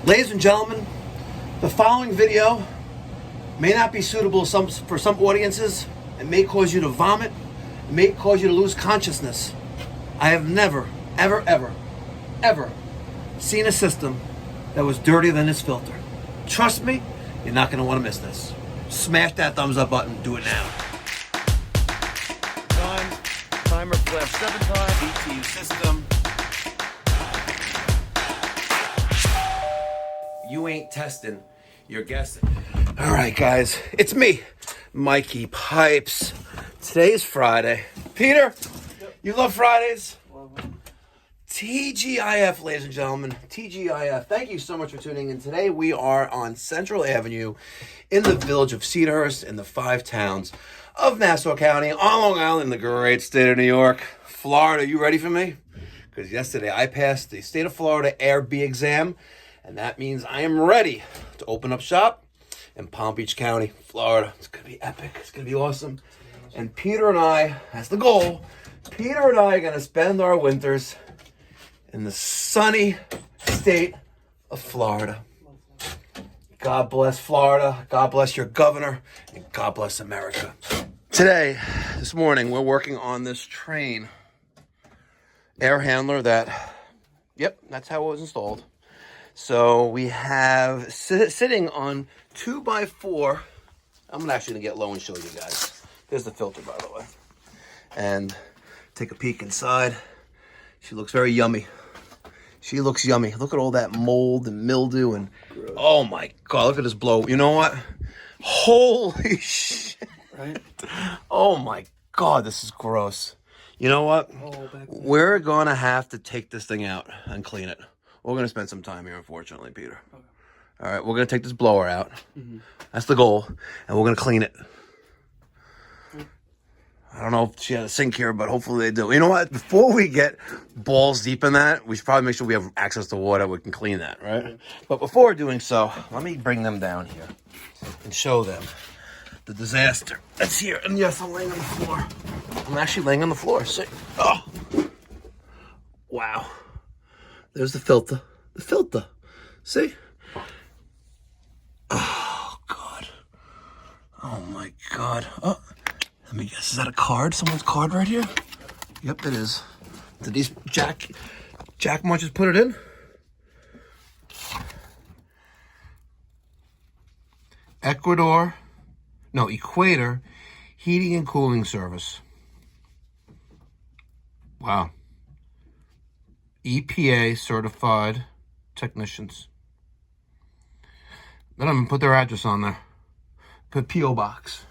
Ladies and gentlemen, the following video may not be suitable for some audiences. It may cause you to vomit. It may cause you to lose consciousness. I have never, ever, ever, ever seen a system that was dirtier than this filter. Trust me, you're not going to want to miss this. Smash that thumbs up button. Do it now. Timer flash 7 times. BTU system. You ain't testing, you're guessing. All right, guys, it's me, Mikey Pipes. Today is Friday. Peter, you love Fridays? TGIF, ladies and gentlemen, TGIF. Thank you so much for tuning in. Today we are on Central Avenue in the village of Cedarhurst in the 5 towns of Nassau County on Long Island in the great state of New York. Florida, you ready for me? Because yesterday I passed the state of Florida AirB exam. And that means I am ready to open up shop in Palm Beach County, Florida. It's going to be epic. It's going to be awesome. And Peter and I, that's the goal, Peter and I are going to spend our winters in the sunny state of Florida. God bless Florida. God bless your governor. And God bless America. Today, this morning, we're working on this train air handler that, yep, that's how it was installed. So we have sitting on 2x4. I'm actually gonna get low and show you guys. There's the filter, by the way. And take a peek inside. She looks very yummy. She looks yummy. Look at all that mold and mildew and gross. Oh my God, look at this blow. You know what? Holy shit. Right? Oh my God, this is gross. You know what? We're gonna have to take this thing out and clean it. We're going to spend some time here, unfortunately, Peter. Okay. All right, we're going to take this blower out. Mm-hmm. That's the goal. And we're going to clean it. I don't know if she had a sink here, but hopefully they do. You know what? Before we get balls deep in that, we should probably make sure we have access to water. We can clean that, right? Okay. But before doing so, let me bring them down here and show them the disaster that's here. And yes, I'm laying on the floor. I'm actually laying on the floor. See? Oh. Wow. There's the filter. The filter. See? Oh, God. Oh, my God. Oh, let me guess. Is that a card? Someone's card right here? Yep, it is. Did these Jack Munches put it in? Equator Heating and Cooling Service. Wow. EPA certified technicians. They don't even put their address on there. Put P.O. box.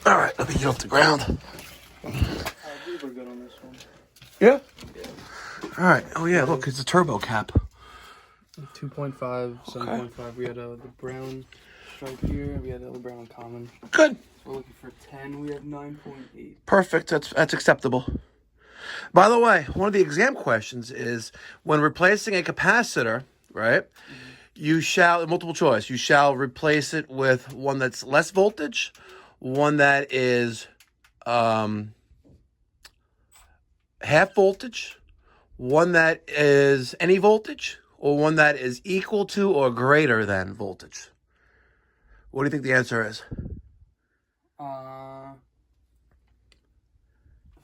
All right, let me get off the ground. I believe we're good on this one. Yeah? All right. Oh, yeah, look, it's a turbo cap. 2.5, 7.5. Okay. We had the brown stripe here. We had the brown common. Good. So we're looking for 10. We have 9.8. Perfect. That's acceptable. By the way, one of the exam questions is when replacing a capacitor, right? Mm-hmm. You shall, multiple choice, you shall replace it with one that's less voltage, one that is half voltage, one that is any voltage, or one that is equal to or greater than voltage. What do you think the answer is?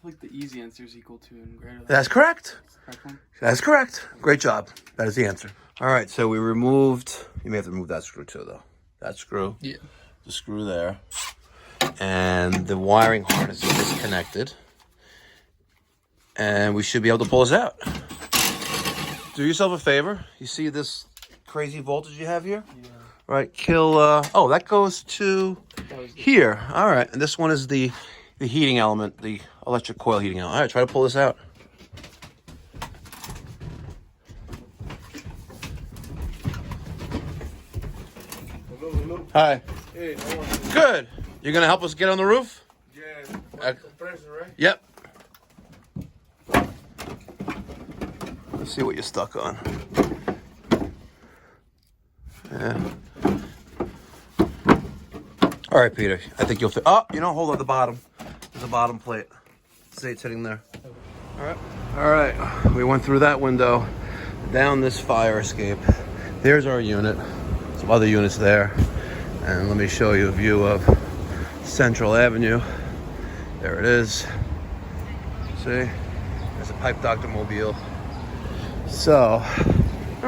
I think the easy answer is equal to and greater than. That's correct. Correct one? That's correct. Great job. That is the answer. All right, so we removed, you may have to remove that screw too, though. That screw. Yeah. The screw there. And the wiring harness is disconnected. And we should be able to pull this out. Do yourself a favor. You see this crazy voltage you have here? Yeah. Right, oh, that goes to here. All right, and this one is the heating element, the electric coil heating element. All right, try to pull this out. Hello. Hi. Hey, how are you? Good. You're gonna help us get on the roof? Yeah. Compressor, right? Yep. Let's see what you're stuck on. Yeah. All right, Peter. I think you'll fit. Oh, you know, hold on the bottom. There's a bottom plate. See, it's sitting there. All right. We went through that window, down this fire escape. There's our unit. Some other units there. And let me show you a view of Central Avenue. There it is. See? There's a pipe doctor mobile. So,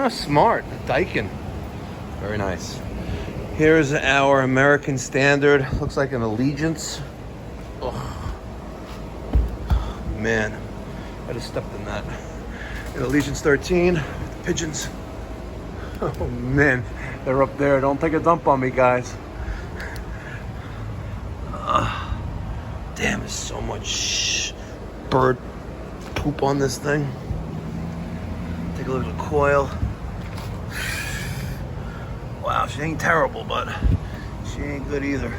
smart. Daikin. Very nice. Here's our American Standard. Looks like an Allegiance. Oh, man. I just stepped in that. An Allegiance 13. Pigeons. Oh, man. They're up there. Don't take a dump on me, guys. Damn, there's so much bird poop on this thing. Take a look at the coil. Wow, she ain't terrible, but she ain't good either.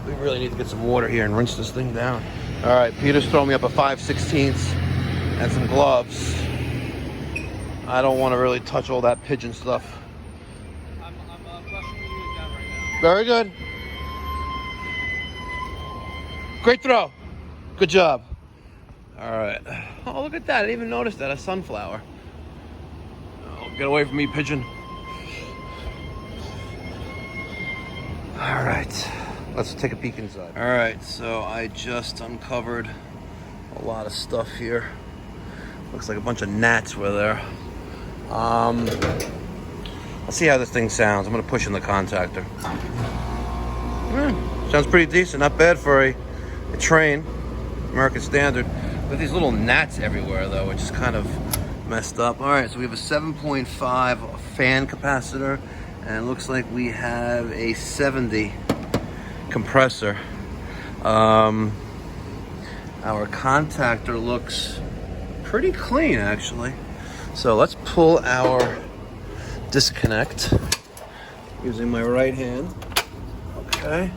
We really need to get some water here and rinse this thing down. All right, Peter's throwing me up a 5/16 and some gloves. I don't want to really touch all that pigeon stuff. I'm flushing the unit down right now. Very good. Great throw. Good job. All right. Oh, look at that. I didn't even notice that. A sunflower. Oh, get away from me, pigeon. All right. Let's take a peek inside. All right. So I just uncovered a lot of stuff here. Looks like a bunch of gnats were there. Let's see how this thing sounds. I'm going to push in the contactor. Sounds pretty decent. Not bad for a train, American Standard. With these little gnats everywhere, though, which is kind of messed up. All right, so we have a 7.5 fan capacitor, and it looks like we have a 70 compressor. Our contactor looks pretty clean, actually. So let's pull our disconnect using my right hand. Okay,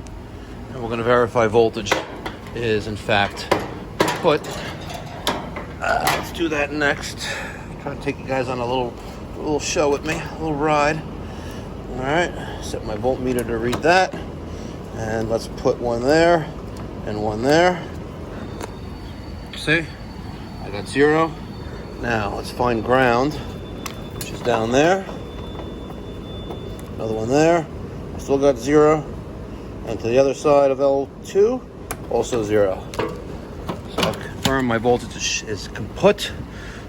and we're going to verify voltage is in fact put. Let's do that next. Trying to take you guys on a little show with me, a little ride. All right, set my voltmeter to read that, and let's put one there and one there. See, I got 0. Now let's find ground, which is down there. Another one there. I still got 0. And to the other side of L2, also 0. So I'll confirm my voltage is kaput.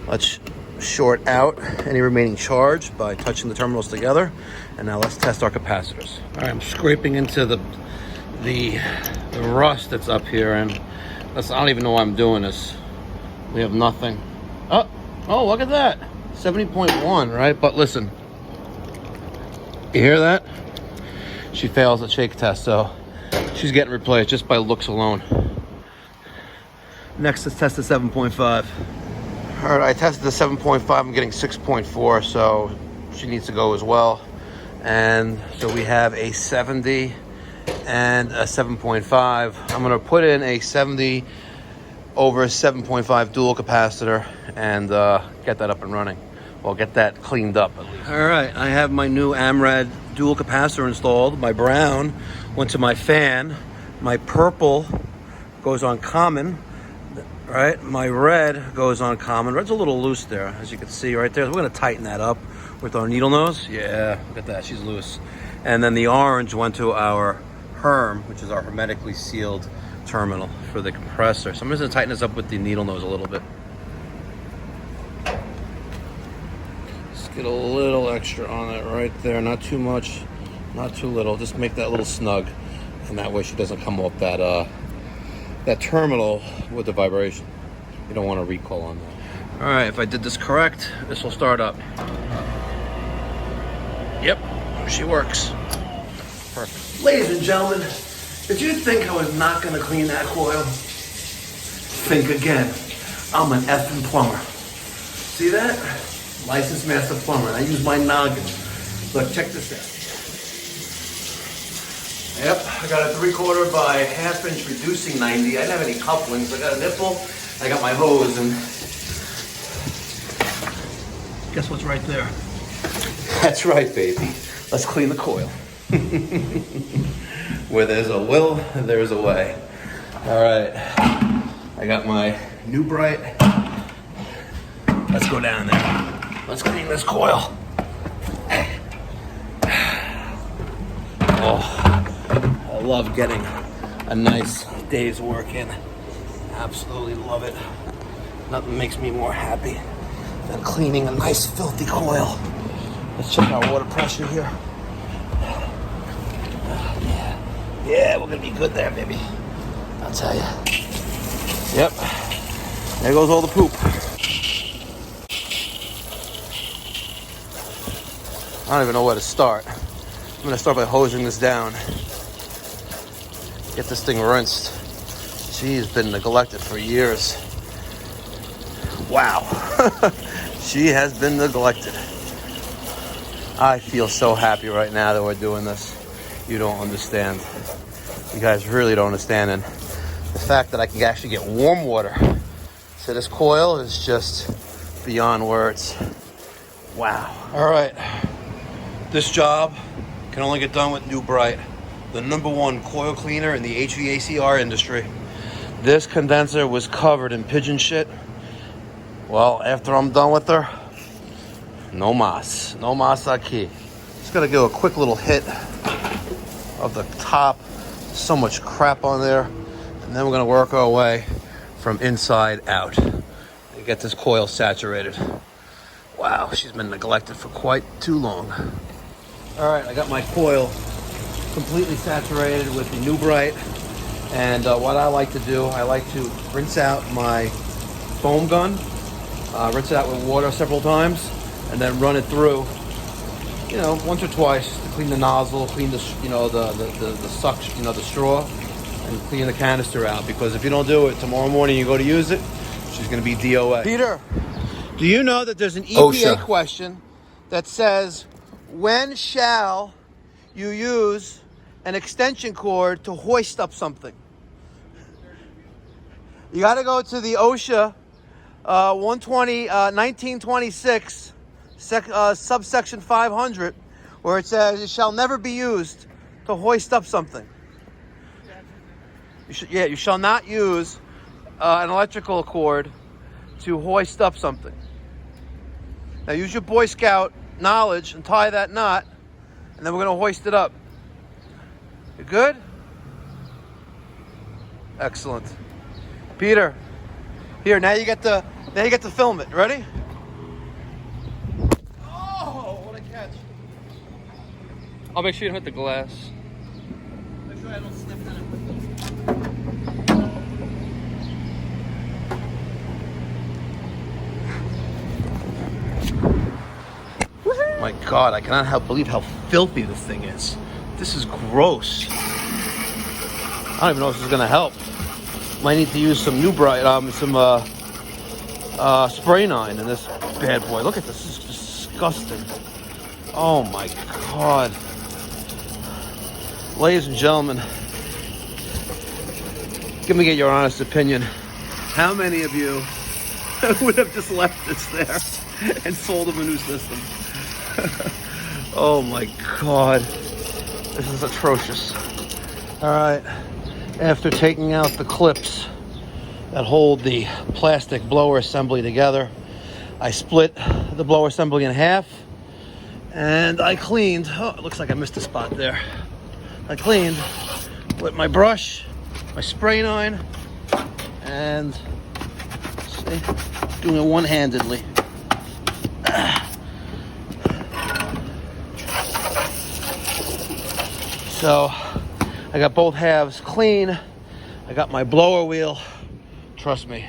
Let's short out any remaining charge by touching the terminals together. And now let's test our capacitors. All right, I'm scraping into the rust that's up here, and I don't even know why I'm doing this. We have nothing. Oh, look at that. 70.1, right? But listen, you hear that? She fails at shake test, so she's getting replaced just by looks alone. Next, let's test the 7.5. All right, I tested the 7.5. I'm getting 6.4, so she needs to go as well. And so we have a 70 and a 7.5. I'm going to put in a 70 over 7.5 dual capacitor and get that up and running. Well, get that cleaned up at least. All right, I have my new AMRAD dual capacitor installed. My brown went to my fan. My purple goes on common, right? My red goes on common. Red's a little loose there, as you can see right there. We're gonna tighten that up with our needle nose. Yeah, look at that, she's loose. And then the orange went to our HERM, which is our hermetically sealed terminal for the compressor. So I'm just gonna tighten this up with the needle nose a little bit. Just get a little extra on it right there, not too much, not too little. Just make that a little snug, and that way she doesn't come off that that terminal with the vibration. You don't want to recoil on that. All right, if I did this correct, this will start up. Yep, she works. Perfect. Ladies and gentlemen, did you think I was not going to clean that coil? Think again. I'm an effing plumber. See that? Licensed master plumber. I use my noggin. Look, check this out. Yep, I got a 3/4 by 1/2 inch reducing 90. I didn't have any couplings. I got a nipple, I got my hose, and guess what's right there? That's right, baby. Let's clean the coil. Where there's a will, there's a way. All right, I got my new Bright. Let's go down there. Let's clean this coil. Oh, I love getting a nice day's work in. Absolutely love it. Nothing makes me more happy than cleaning a nice filthy coil. Let's check our water pressure here. Yeah, we're gonna be good there, baby. I'll tell you. Yep. There goes all the poop. I don't even know where to start. I'm gonna start by hosing this down. Get this thing rinsed. She's been neglected for years. Wow. She has been neglected. I feel so happy right now that we're doing this. You don't understand. You guys really don't understand. And the fact that I can actually get warm water to this coil is just beyond words. Wow. All right. This job can only get done with New Bright, the #1 coil cleaner in the HVACR industry. This condenser was covered in pigeon shit. Well, after I'm done with her, no mas aquí. Just gotta give a quick little hit of the top. So much crap on there. And then we're gonna work our way from inside out to get this coil saturated. Wow, she's been neglected for quite too long. All right, I got my coil completely saturated with the New Bright. And what I like to do, I like to rinse out my foam gun, rinse it out with water several times, and then run it through, once or twice to clean the nozzle, clean the suction, the straw, and clean the canister out. Because if you don't do it, tomorrow morning you go to use it, she's going to be DOA. Peter, do you know that there's an EPA question that says, when shall you use an extension cord to hoist up something? You got to go to the OSHA 1926 subsection 500, where it says it shall never be used to hoist up something. You shall not use an electrical cord to hoist up something. Now use your Boy Scout knowledge and tie that knot, and then we're going to hoist it up. You good? Excellent. Peter, here, now you get to film it. Ready? Oh, what a catch. I'll make sure you don't hit the glass. Make sure I don't slip in it. My God, I cannot believe how filthy this thing is. This is gross. I don't even know if this is gonna help. Might need to use some New Bright, some spray 9 in this bad boy. Look at this. This is disgusting. Oh my God. Ladies and gentlemen, let me get your honest opinion. How many of you would have just left this there and sold them a new system? Oh my God. This is atrocious. All right. After taking out the clips that hold the plastic blower assembly together, I split the blower assembly in half, and I cleaned. Oh, it looks like I missed a spot there. I cleaned with my brush, my spray 9, and see, doing it one-handedly. So I got both halves clean. I got my blower wheel. Trust me.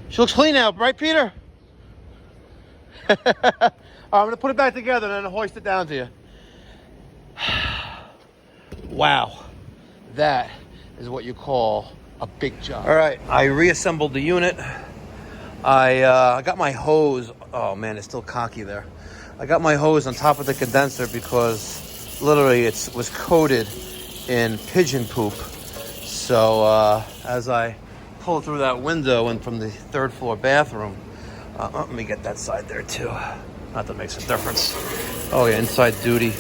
She looks clean now, right, Peter? All right, I'm gonna put it back together and then hoist it down to you. Wow, that is what you call a big job. All right, I reassembled the unit. I got my hose. Oh man, it's still cocky there. I got my hose on top of the condenser because literally it was coated in pigeon poop. So as I pull through that window and from the 3rd floor bathroom, let me get that side there too. Not that makes a difference. Oh yeah, inside duty.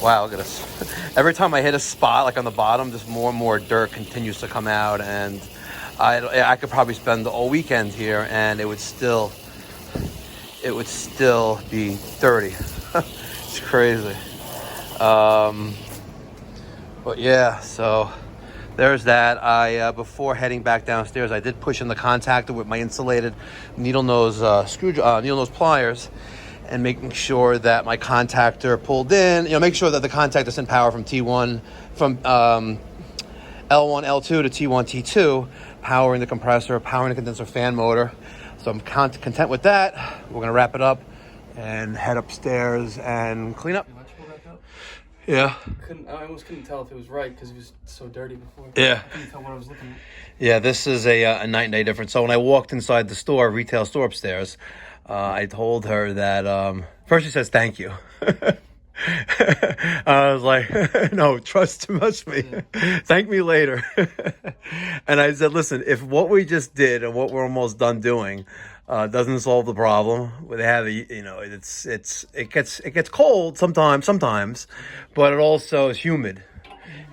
Wow, look at this. Every time I hit a spot, like on the bottom, just more and more dirt continues to come out, and I could probably spend the whole weekend here, and it would still it would still be dirty. It's crazy. But yeah, so there's that. Before heading back downstairs, I did push in the contactor with my insulated needle nose pliers, and making sure that my contactor pulled in. Make sure that the contactor sent power from T1 from L1, L2 to T1, T2, powering the compressor, powering the condenser fan motor. So I'm content with that. We're gonna wrap it up and head upstairs and clean up. Yeah. I almost couldn't tell if it was right because it was so dirty before. Yeah. I couldn't tell what I was looking at. Yeah, this is a night and day difference. So when I walked inside the store, retail store upstairs, I told her that, first she says, thank you. I was like, no, trust me. Yeah. Thank me later. And I said, listen, if what we just did and what we're almost done doing doesn't solve the problem, they have it gets cold sometimes, but it also is humid.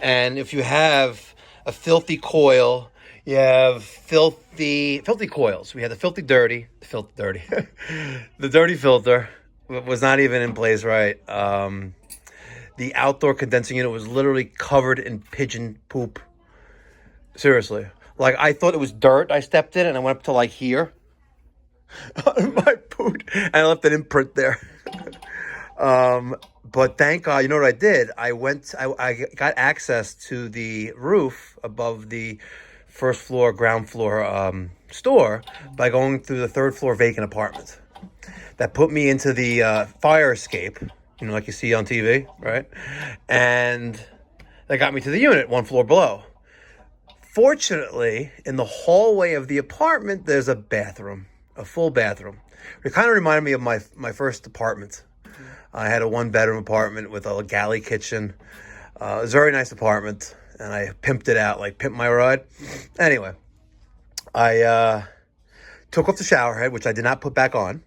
And if you have a filthy coil, you have filthy coils. We had the dirty, the dirty filter was not even in place right. The outdoor condensing unit was literally covered in pigeon poop. Seriously. Like, I thought it was dirt. I stepped in and I went up to like here. My boot. And I left an imprint there. But thank God, you know what I did? I got access to the roof above the first floor, ground floor store by going through the third floor vacant apartment. That put me into the fire escape, like you see on TV, right? And that got me to the unit, one floor below. Fortunately, in the hallway of the apartment, there's a bathroom, a full bathroom. It kind of reminded me of my first apartment. I had a one-bedroom apartment with a galley kitchen. It was a very nice apartment, and I pimped it out, like pimp my ride. Anyway, I took off the shower head, which I did not put back on.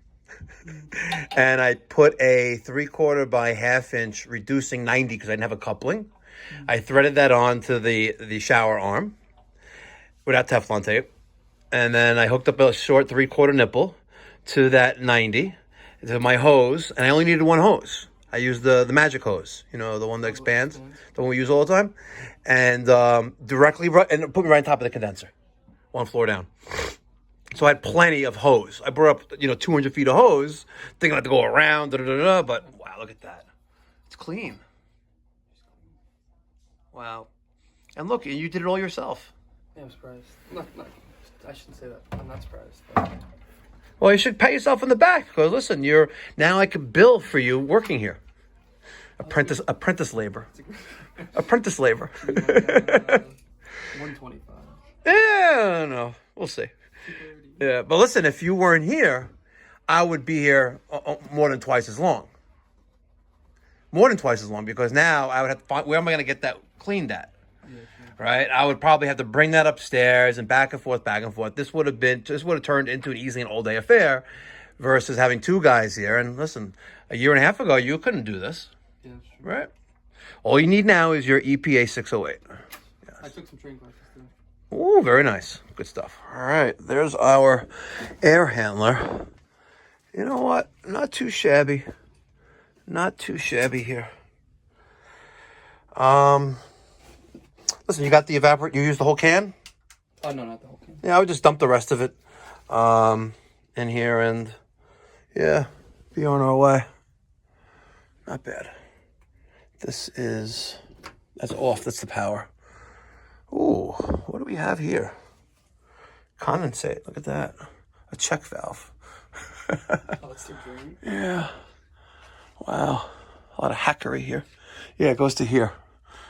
And I put a 3/4 by 1/2 inch reducing 90 because I didn't have a coupling. I threaded that onto the shower arm without Teflon tape. And then I hooked up a short 3/4 nipple to that 90 to my hose. And I only needed one hose. I used the magic hose, the one that expands, the one we use all the time. And directly and put me right on top of the condenser, one floor down. So I had plenty of hose. I brought up, 200 feet of hose, thinking I had to go around, but wow, look at that. It's clean. Wow. And look, you did it all yourself. Yeah, I'm surprised. No, I shouldn't say that. I'm not surprised. But... Well, you should pat yourself in the back because, listen, now I could bill for you working here. Apprentice labor. Apprentice labor. 125. Yeah, I don't know. We'll see. Yeah, but listen, if you weren't here, I would be here more than twice as long. More than twice as long because now I would have to find, where am I going to get that cleaned at? Yeah, sure. Right? I would probably have to bring that upstairs and back and forth. This would have turned into an easy and all-day affair versus having two guys here. And listen, a year and a half ago, you couldn't do this. Yeah, sure. Right? All you need now is your EPA 608. Yes. I took some training classes too. Oh, very nice. Good stuff. All right. There's our air handler. You know what? Not too shabby. Not too shabby here. Listen, you got the evaporator. You used the whole can? Oh, no, not the whole can. Yeah, I would just dump the rest of it in here and, yeah, be on our way. Not bad. That's off. That's the power. Ooh, what do we have here? Condensate. Look at that. A check valve. Oh, it's still green? Yeah. Wow. A lot of hackery here. Yeah, it goes to here.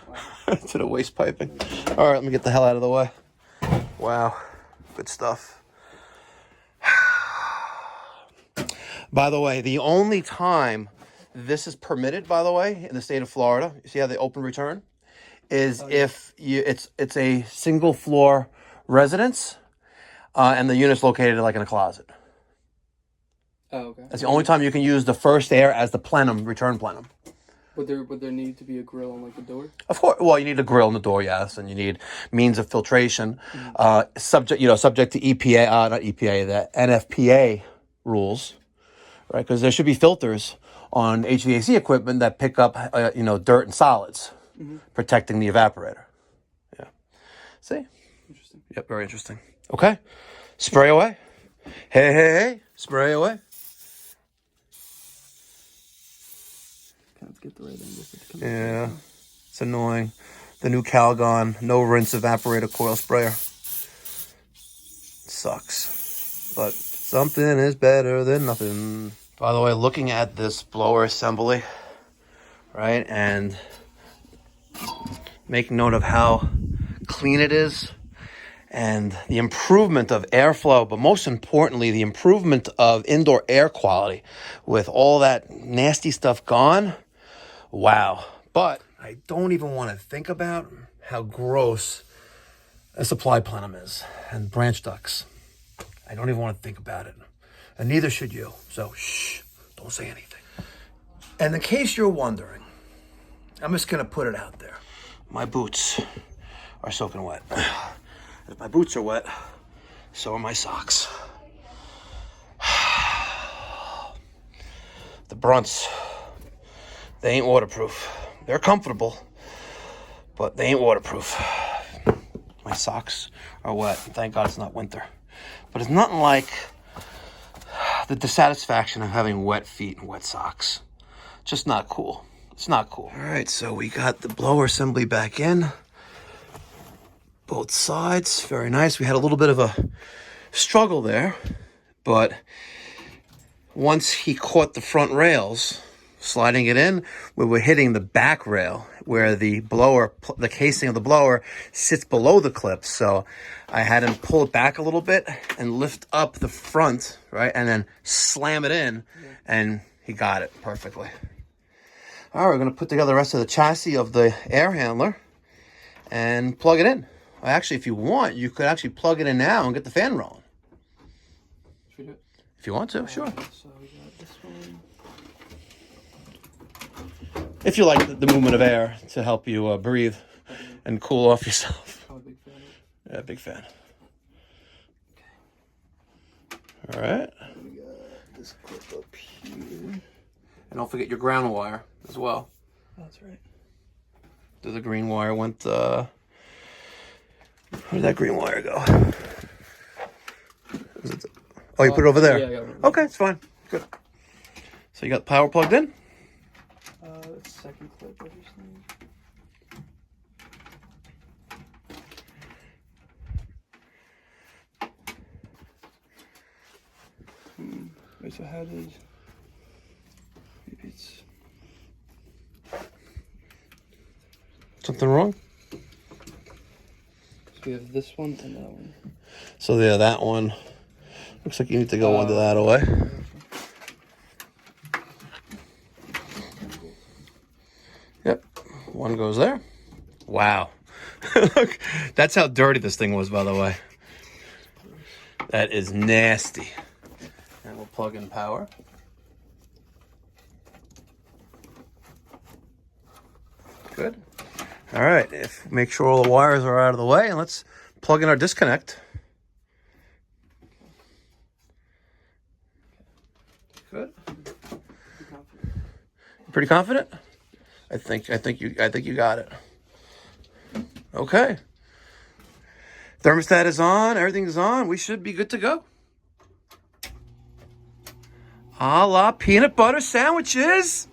Wow. To the waste piping. All right, let me get the hell out of the way. Wow. Good stuff. By the way, the only time this is permitted, by the way, in the state of Florida, you see how they open return? Is if it's a single floor residence and the unit's located like in a closet. Oh, okay. That's the only time you can use the first air as the plenum, return plenum. Would there need to be a grill on like the door? Of course. Well, you need a grill on the door, yes, and you need means of filtration. Subject to EPA, not EPA, the NFPA rules, right? Because there should be filters on HVAC equipment that pick up, dirt and solids, protecting the evaporator. Yeah. See? Interesting. Yep, very interesting. Okay. Spray away. Hey. Spray away. Can't get the right angle. Yeah. It's annoying. The new Calgon, no rinse evaporator coil sprayer. Sucks. But something is better than nothing. By the way, looking at this blower assembly, right, and making note of how clean it is and the improvement of airflow, but most importantly, the improvement of indoor air quality with all that nasty stuff gone. Wow. But I don't even want to think about how gross a supply plenum is and branch ducts. I don't even want to think about it. And neither should you. So, shh, don't say anything. And in case you're wondering, I'm just going to put it out there. My boots are soaking wet. If my boots are wet, so are my socks. The Brunts, they ain't waterproof. They're comfortable, but they ain't waterproof. My socks are wet. Thank God it's not winter. But it's nothing like the dissatisfaction of having wet feet and wet socks. Just not cool. It's not cool. All right, so we got the blower assembly back in. Both sides, very nice. We had a little bit of a struggle there, but once he caught the front rails, sliding it in, we were hitting the back rail where the blower, the casing of the blower sits below the clips. So I had him pull it back a little bit and lift up the front, right? And then slam it in, and he got it perfectly. All right, we're gonna put together the rest of the chassis of the air handler and plug it in. Actually, if you want, you could actually plug it in now and get the fan rolling. Should we do it? If you want to, sure. So we got this one. If you like the movement of air to help you breathe and cool off yourself. I'm a big fan of it. Yeah, big fan. All right. We got this clip up here. And don't forget your ground wire as well. Oh, that's right. The green wire went, where did that green wire go? Oh, you put it over there? Yeah, I got it. Okay, it's fine. Good. So you got the power plugged in? Second clip, I just need. Wait, so how did... Maybe it's... Something wrong? So we have this one and that one. So yeah, that one. Looks like you need to go under that away. Yep, one goes there. Wow. Look, that's how dirty this thing was, by the way. That is nasty. And we'll plug in power. Good. All right, make sure all the wires are out of the way, and let's plug in our disconnect. Good. Pretty confident? I think you got it. Okay. Thermostat is on, everything's on. We should be good to go. A la peanut butter sandwiches.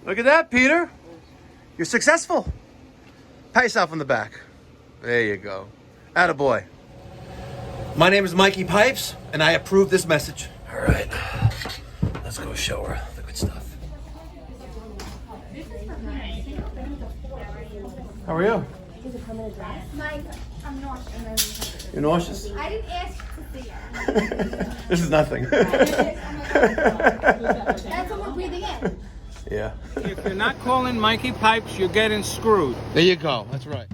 Look at that, Peter. You're successful. Pat yourself on the back. There you go. Attaboy. My name is Mikey Pipes, and I approve this message. All right. Let's go show her the good stuff. How are you? Mike, I'm nauseous. You're nauseous? I didn't ask to see it. This is nothing. That's what we're breathing in. Yeah. If you're not calling Mikey Pipes, you're getting screwed. There you go. That's right.